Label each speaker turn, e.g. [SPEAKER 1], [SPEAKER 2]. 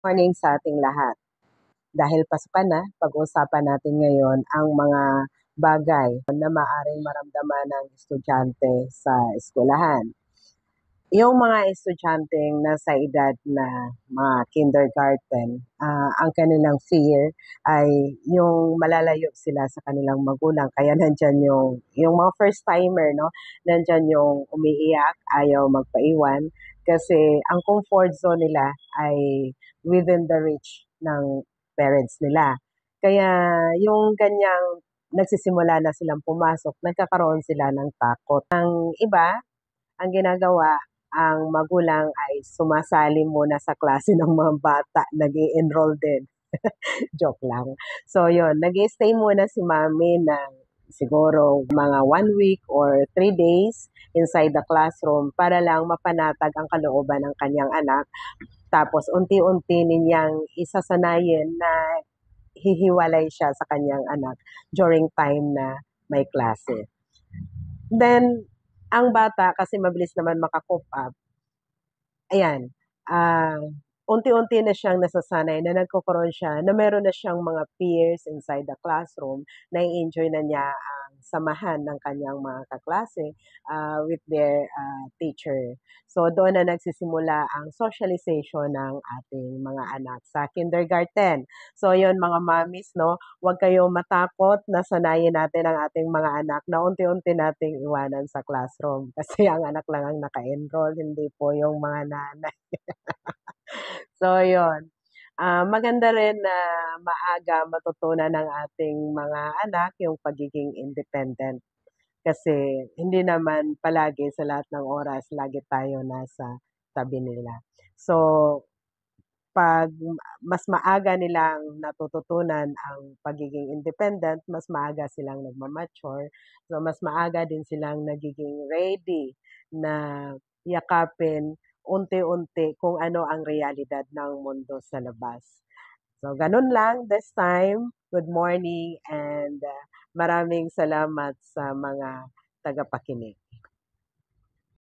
[SPEAKER 1] Morning sa ating lahat. Dahil pasukan na, pag-uusapan natin ngayon ang mga bagay na maaring maramdaman ng estudyante sa eskwelahan. Yung mga estudyanteng nasa edad na mga kindergarten, ang kanilang fear ay yung malalayo sila sa kanilang magulang. Kaya nandyan yung mga first timer, no? Nandyan yung umiiyak, ayaw magpaiwan. Kasi ang comfort zone nila ay within the reach ng parents nila. Kaya yung ganyang nagsisimula na silang pumasok, nagkakaroon sila ng takot. Ang iba, ang ginagawa, ang magulang ay sumasali muna sa klase ng mga bata, nag-i-enroll din. Joke lang. So yun, nag-stay muna si mami ng siguro mga 1 week or 3 days inside the classroom para lang mapanatag ang kalooban ng kanyang anak. Tapos unti-unti ninyang isasanayin na hihiwalay siya sa kanyang anak during time na may klase. Then, ang bata, kasi mabilis naman makakope up, ayan, unti-unti na siyang nasasanay na nagkakaroon siya, na meron na siyang mga peers inside the classroom, na enjoy na niya ang samahan ng kanyang mga kaklase with their teacher. So, doon na nagsisimula ang socialization ng ating mga anak sa kindergarten. So, yun mga mommies, no, huwag kayong matakot na sanayin natin ang ating mga anak na unti-unti nating iwanan sa classroom. Kasi ang anak lang ang naka-enroll, hindi po yung mga nanay. So, yun. Maganda rin na maaga matutunan ng ating mga anak yung pagiging independent. Kasi hindi naman palagi sa lahat ng oras, lagi tayo nasa tabi nila. So, pag mas maaga nilang natututunan ang pagiging independent, mas maaga silang nagmamature. So, mas maaga din silang nagiging ready na yakapin unti-unti kung ano ang realidad ng mundo sa labas. So, ganun lang this time. Good morning and maraming salamat sa mga tagapakinig.